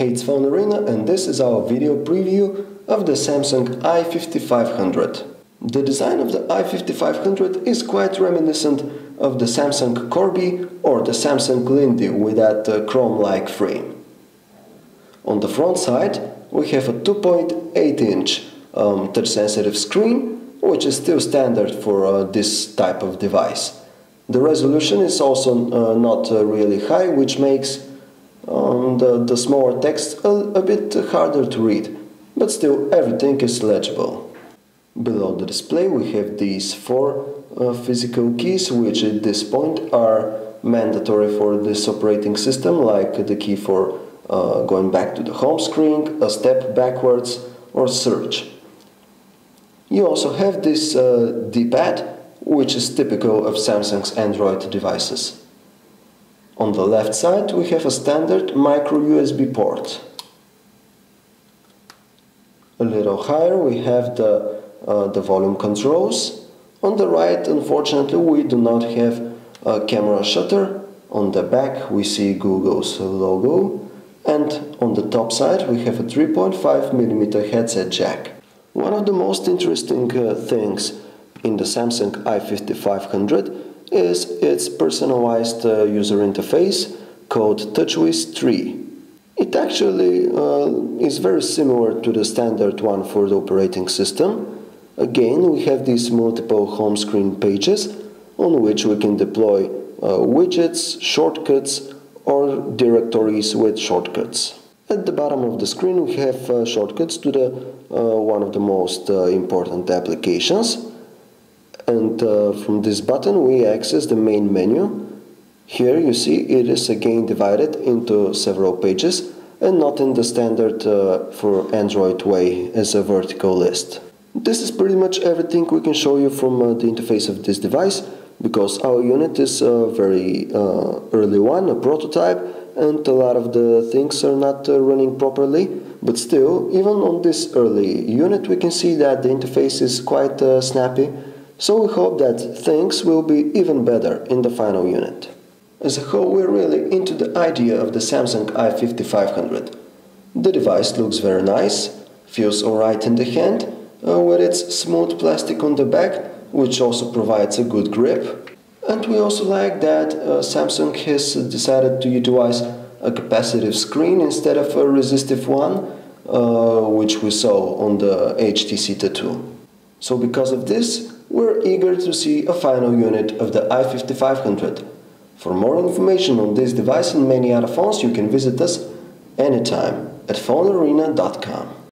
Hey, it's Phone Arena, and this is our video preview of the Samsung i5500. The design of the i5500 is quite reminiscent of the Samsung Corby or the Samsung Lindy with that chrome-like frame. On the front side we have a 2.8-inch touch-sensitive screen, which is still standard for this type of device. The resolution is also not really high, which makes the smaller text a bit harder to read, but still everything is legible. Below the display we have these four physical keys, which at this point are mandatory for this operating system, like the key for going back to the home screen, a step backwards, or search. You also have this D-pad, which is typical of Samsung's Android devices. On the left side we have a standard micro USB port. A little higher we have the volume controls. On the right, unfortunately, we do not have a camera shutter. On the back we see Google's logo, and on the top side we have a 3.5mm headset jack. One of the most interesting things in the Samsung i5500 is its personalized user interface called TouchWiz 3. It actually is very similar to the standard one for the operating system. Again, we have these multiple home screen pages on which we can deploy widgets, shortcuts, or directories with shortcuts. At the bottom of the screen we have shortcuts to the one of the most important applications. And from this button we access the main menu. Here you see it is again divided into several pages and not in the standard for Android way as a vertical list. This is pretty much everything we can show you from the interface of this device, because our unit is a very early one, a prototype, and a lot of the things are not running properly. But still, even on this early unit we can see that the interface is quite snappy. So we hope that things will be even better in the final unit. As a whole, we're really into the idea of the Samsung i5500. The device looks very nice, feels alright in the hand, with its smooth plastic on the back, which also provides a good grip. And we also like that Samsung has decided to utilize a capacitive screen instead of a resistive one, which we saw on the HTC Tattoo. So because of this, we're eager to see a final unit of the i5500. For more information on this device and many other phones, you can visit us anytime at phonearena.com.